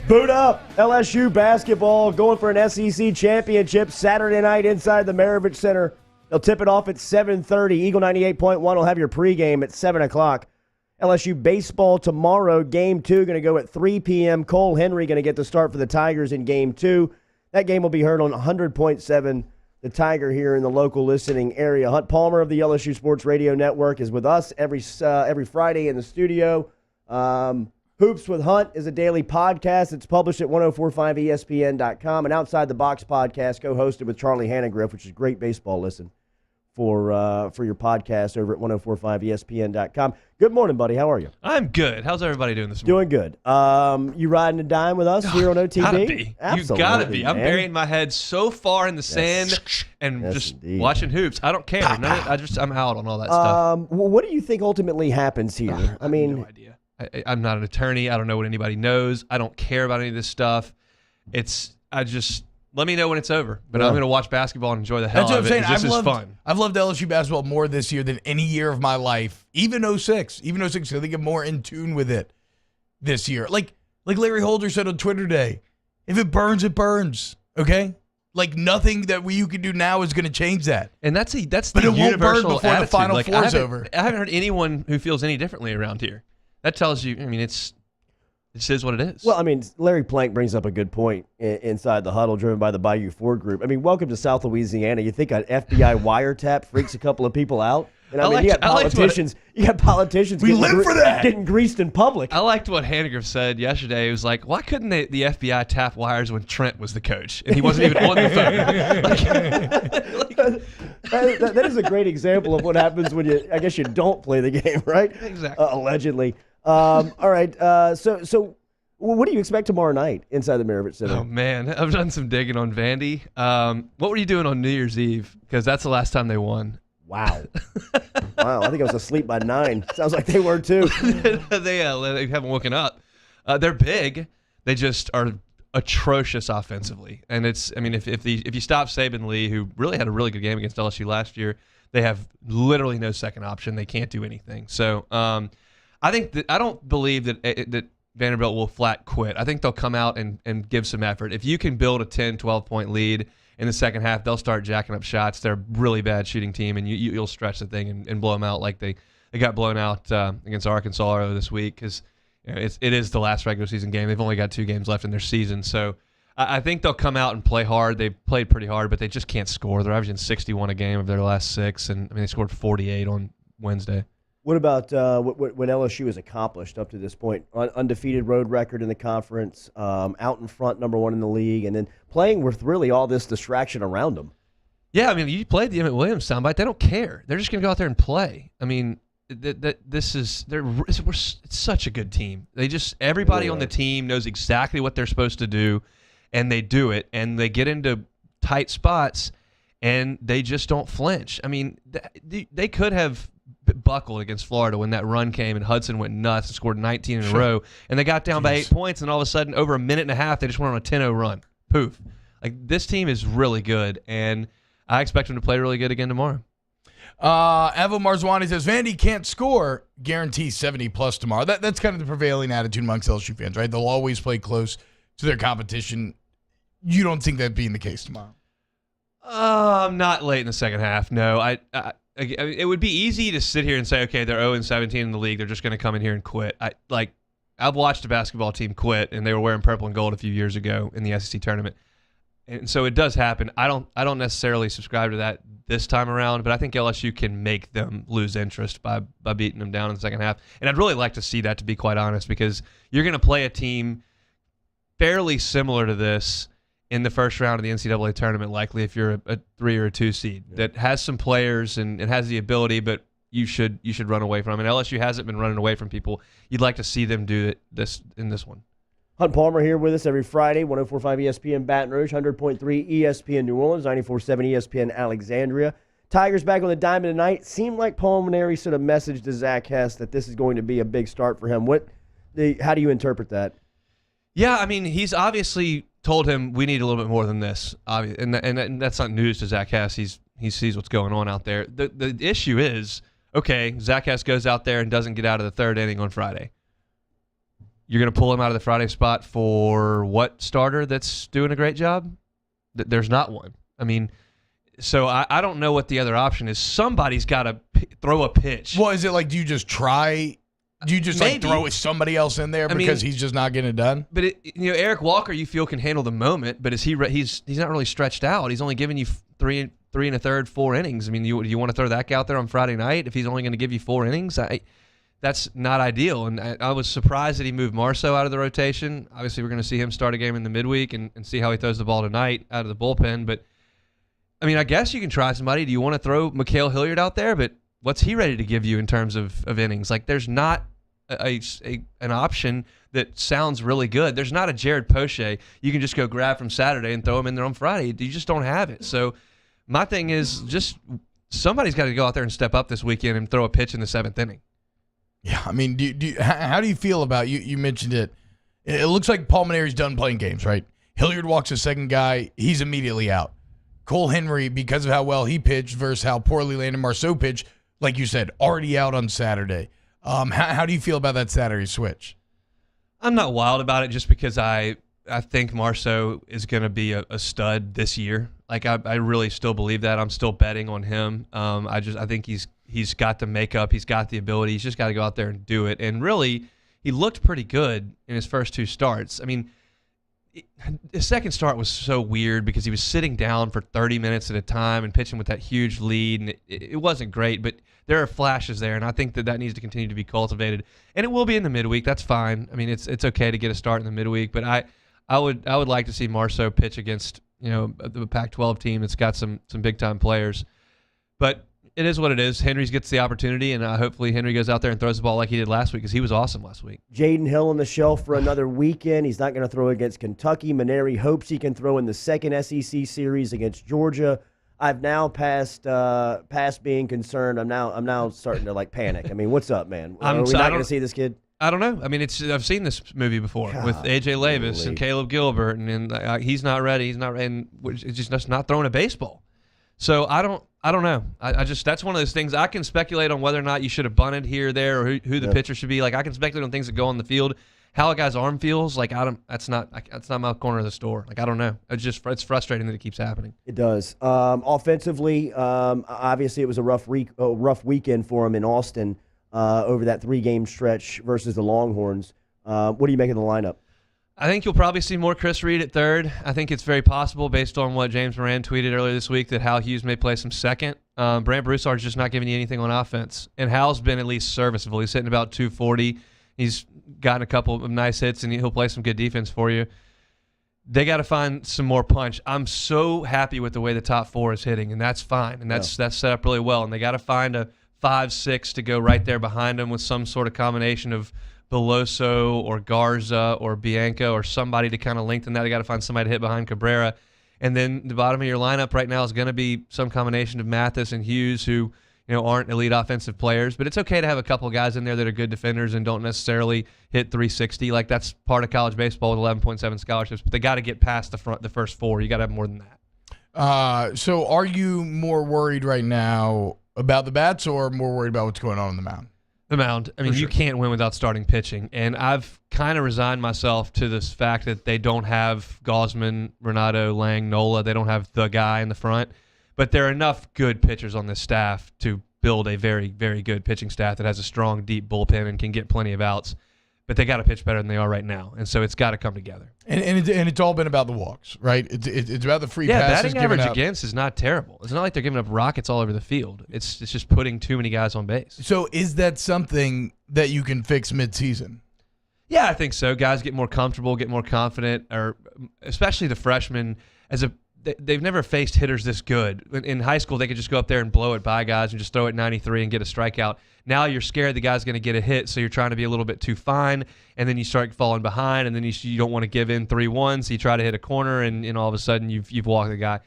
Boot up! LSU basketball going for an SEC championship Saturday night inside the Maravich Center. They'll tip it off at 7:30. Eagle 98.1 will have your pregame at 7 o'clock. LSU baseball tomorrow, Game 2, going to go at 3 p.m. Cole Henry going to get the start for the Tigers in Game 2. That game will be heard on 100.7, the Tiger here in the local listening area. Hunt Palmer of the LSU Sports Radio Network is with us every Friday in the studio. Hoops with Hunt is a daily podcast. It's published at 1045ESPN.com. And Outside the Box podcast, co-hosted with Charlie Hannegriff, which is a great baseball listen for your podcast over at 1045ESPN.com. Good morning, buddy. How are you? I'm good. How's everybody doing this morning? Doing good. You riding a dime with us here on OTB? Gotta be. Absolutely, you gotta be. man. I'm burying my head so far in the sand and just indeed. watching hoops. I don't care. I'm out on all that stuff. Well, what do you think ultimately happens here? I have no idea. I'm not an attorney. I don't know what anybody knows. I don't care about any of this stuff. Let me know when it's over. But I'm going to watch basketball and enjoy the hell out of it. This is fun. I've loved LSU basketball more this year than any year of my life. Even 06. I think I'm more in tune with it this year. Like Larry Holder said on Twitter today, if it burns, it burns. Okay? Like nothing that you can do now is going to change that. And that's the but it won't burn universal before attitude. the Final Four is over. I haven't heard anyone who feels any differently around here. That tells you, it is what it is. Well, Larry Plank brings up a good point inside the huddle driven by the Bayou Ford Group. welcome to South Louisiana. You think an FBI wiretap freaks a couple of people out? And you got politicians. We live for that. Getting greased in public. I liked what Hannegriff said yesterday. He was like, why couldn't the FBI tap wires when Trent was the coach? And he wasn't even on the phone. That is a great example of what happens when you don't play the game, right? Exactly. Allegedly. All right. So what do you expect tomorrow night inside the Maravich Center? Oh, man. I've done some digging on Vandy. What were you doing on New Year's Eve? Because that's the last time they won. Wow. Wow. I think I was asleep by 9. Sounds like they were too. They haven't woken up. They're big. They just are atrocious offensively. And if you stop Saban Lee, who really had a really good game against LSU last year, they have literally no second option. They can't do anything. So I don't believe that Vanderbilt will flat quit. I think they'll come out and give some effort. If you can build a 10, 12-point lead in the second half, they'll start jacking up shots. They're a really bad shooting team, and you'll stretch the thing and blow them out like they got blown out against Arkansas earlier this week because it is the last regular season game. They've only got 2 games left in their season. So I think they'll come out and play hard. They played pretty hard, but they just can't score. They're averaging 61 a game of their last 6, and they scored 48 on Wednesday. What about what LSU has accomplished up to this point? Undefeated road record in the conference, out in front, number 1 in the league, and then playing with really all this distraction around them. Yeah, you played the Emmett Williams soundbite. They don't care. They're just going to go out there and play. It's such a good team. Everybody on the team knows exactly what they're supposed to do, and they do it, and they get into tight spots, and they just don't flinch. They could have buckled against Florida when that run came and Hudson went nuts and scored 19 in a row, and they got down by 8 points, and all of a sudden, over a minute and a half, they just went on a 10-0 run. Poof. This team is really good, and I expect them to play really good again tomorrow. Evo Marzwani says, Vandy can't score, guarantee 70-plus tomorrow. That's kind of the prevailing attitude amongst LSU fans, right? They'll always play close to their competition. You don't think that being the case tomorrow? Not late in the second half, no. It would be easy to sit here and say, okay, they're 0-17 in the league. They're just going to come in here and quit. I've watched a basketball team quit, and they were wearing purple and gold a few years ago in the SEC tournament. And so it does happen. I don't necessarily subscribe to that this time around, but I think LSU can make them lose interest by beating them down in the second half. And I'd really like to see that, to be quite honest, because you're going to play a team fairly similar to this in the first round of the NCAA tournament, likely if you're a 3 or a 2 seed that has some players and has the ability, but you should run away from them. And LSU hasn't been running away from people. You'd like to see them do this in this one. Hunt Palmer here with us every Friday, 104.5 ESPN Baton Rouge, 100.3 ESPN New Orleans, 94.7 ESPN Alexandria. Tigers back on the diamond tonight. Seemed like Palmineri sort of messaged to Zach Hess that this is going to be a big start for him. How do you interpret that? Yeah, he's obviously told him we need a little bit more than this, and that's not news to Zach Hess. He sees what's going on out there. The issue is, okay, Zach Hess goes out there and doesn't get out of the third inning on Friday. You're going to pull him out of the Friday spot for what starter that's doing a great job? There's not one. I mean, so I don't know what the other option is. Somebody's got to throw a pitch. Well, is it like, do you just try? Do you just like throw somebody else in there because he's just not getting it done? But Eric Walker, you feel can handle the moment, but is he's not really stretched out. He's only giving you three and a third, 4 innings. I mean, you want to throw that guy out there on Friday night if he's only going to give you 4 innings? That's not ideal. And I was surprised that he moved Marceau out of the rotation. Obviously, we're going to see him start a game in the midweek and see how he throws the ball tonight out of the bullpen. But, I mean, I guess you can try somebody. Do you want to throw Mikhail Hilliard out there? But what's he ready to give you in terms of innings? Like, there's not an option that sounds really good. There's not a Jared Poche you can just go grab from Saturday and throw him in there on Friday. You just don't have it. So my thing is just somebody's got to go out there and step up this weekend and throw a pitch in the 7th inning. Yeah, I mean, how do you feel about you mentioned it. It looks like Paul Maneri's done playing games, right? Hilliard walks the second guy. He's immediately out. Cole Henry, because of how well he pitched versus how poorly Landon Marceau pitched, like you said, already out on Saturday. How do you feel about that Saturday switch? I'm not wild about it just because I think Marceau is going to be a stud this year. Like I really still believe that. I'm still betting on him. I think he's got the makeup. He's got the ability. He's just got to go out there and do it. And really, he looked pretty good in his first 2 starts. I mean, his second start was so weird because he was sitting down for 30 minutes at a time and pitching with that huge lead, and it wasn't great, but there are flashes there, and I think that needs to continue to be cultivated. And it will be in the midweek. That's fine. I mean, it's okay to get a start in the midweek, but I would like to see Marceau pitch against the Pac-12 team that's got some big-time players. But it is what it is. Henry gets the opportunity, and hopefully Henry goes out there and throws the ball like he did last week because he was awesome last week. Jaden Hill on the shelf for another weekend. He's not going to throw against Kentucky. Maneri hopes he can throw in the second SEC series against Georgia. I've now past being concerned. I'm now starting to panic. I mean, what's up, man? Are we not going to see this kid? I don't know. I mean, I've seen this movie before with AJ Levis and Caleb Gilbert, and he's not ready. He's not ready. And it's just not throwing a baseball. So I don't know. I just that's one of those things. I can speculate on whether or not you should have bunted here, there, or who the pitcher should be. Like I can speculate on things that go on the field. How a guy's arm feels, that's not my corner of the store. Like I don't know. It's frustrating that it keeps happening. It does. Offensively, obviously it was a rough weekend for him in Austin over that 3-game stretch versus the Longhorns. What do you make of the lineup? I think you'll probably see more Chris Reed at third. I think it's very possible, based on what James Moran tweeted earlier this week, that Hal Hughes may play some second. Brant Broussard's just not giving you anything on offense, and Hal's been at least serviceable. He's hitting about 240. He's gotten a couple of nice hits, and he'll play some good defense for you. They got to find some more punch. I'm so happy with the way the top 4 is hitting, and that's fine, and that's set up really well. And they got to find a 5-6 to go right there behind them with some sort of combination of Beloso or Garza or Bianca or somebody to kind of lengthen that. They got to find somebody to hit behind Cabrera. And then the bottom of your lineup right now is going to be some combination of Mathis and Hughes, who aren't elite offensive players. But it's okay to have a couple of guys in there that are good defenders and don't necessarily hit 360. Like that's part of college baseball with 11.7 scholarships. But they got to get past the first 4. You got to have more than that. So are you more worried right now about the bats or more worried about what's going on the mound? The mound. I mean, you can't win without starting pitching. And I've kind of resigned myself to this fact that they don't have Gaussman, Renato, Lang, Nola. They don't have the guy in the front. But there are enough good pitchers on this staff to build a very, very good pitching staff that has a strong, deep bullpen and can get plenty of outs. But they got to pitch better than they are right now. And so it's got to come together. And it's all been about the walks, right? It's about the free passes. Yeah, batting average against is not terrible. It's not like they're giving up rockets all over the field. It's just putting too many guys on base. So is that something that you can fix midseason? Yeah, I think so. Guys get more comfortable, get more confident, or especially the freshmen. They've never faced hitters this good. In high school, they could just go up there and blow it by guys and just throw it 93 and get a strikeout. Now you're scared the guy's going to get a hit, so you're trying to be a little bit too fine, and then you start falling behind, and then you don't want to give in 3-1, so you try to hit a corner, and all of a sudden you've walked the guy.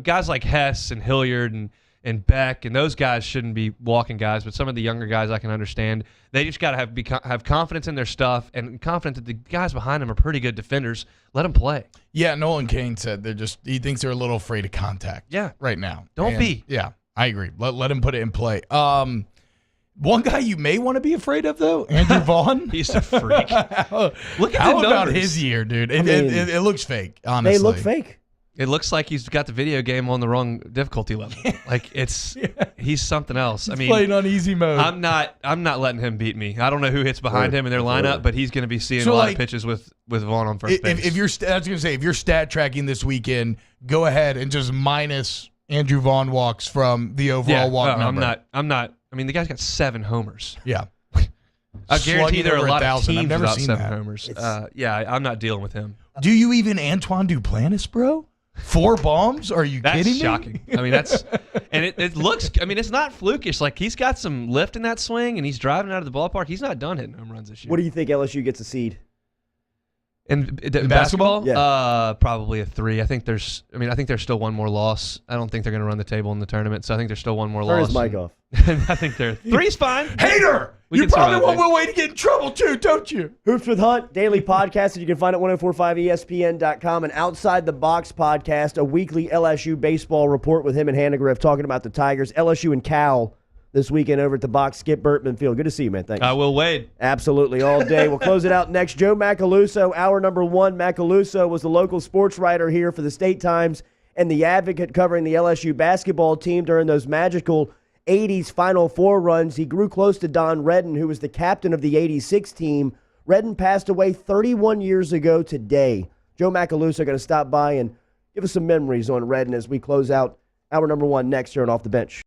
Guys like Hess and Hilliard and Beck, and those guys shouldn't be walking guys, but some of the younger guys I can understand. They just got to have confidence in their stuff and confidence that the guys behind them are pretty good defenders. Let them play. Yeah, Nolan Kane said he thinks they're a little afraid of contact. Yeah, right now. Don't be. Yeah, I agree. Let him put it in play. One guy you may want to be afraid of, though, Andrew Vaughn. He's a freak. Look at How the about numbers. his year, dude? mean, It looks fake, honestly. They look fake. It looks like he's got the video game on the wrong difficulty level. Like he's something else. I mean, playing on easy mode. I'm not letting him beat me. I don't know who hits behind him in their lineup, but he's going to be seeing a lot of pitches with Vaughn on first base. If you're, I was gonna say, if you're stat tracking this weekend, go ahead and just minus Andrew Vaughn walks from the overall walk number. I'm not. I mean, the guy's got 7 homers. Yeah. I guarantee there are a lot of teams I've never without seen 7 that. homers. I'm not dealing with him. Do you even Antoine Duplantis, bro? 4 bombs? Are you That's kidding me? shocking. I mean, and it looks. I mean, it's not flukish. Like he's got some lift in that swing, and he's driving out of the ballpark. He's not done hitting home runs this year. What do you think LSU gets a seed? In basketball, Yeah. probably a 3. I think there's still one more loss. I don't think they're going to run the table in the tournament, so I think there's still one more Turn loss. his mic off. I think 3's fine. Hater! We You can probably survive want there. one way to get in trouble, too, don't you? Hoops with Hunt, daily podcast that you can find at 1045ESPN.com, and Outside the Box podcast, a weekly LSU baseball report with him and Hannegriff talking about the Tigers, LSU and Cal this weekend over at the Box. Skip Burtman Field. Good to see you, man. Thanks. I will Wade. Absolutely, all day. We'll close it out next. Joe Macaluso, hour number 1. Macaluso was the local sports writer here for the State Times and the Advocate, covering the LSU basketball team during those magical 80s Final Four runs. He grew close to Don Redden, who was the captain of the 86 team. Redden passed away 31 years ago today. Joe Macaluso going to stop by and give us some memories on Redden as we close out hour number 1 next here on Off the Bench.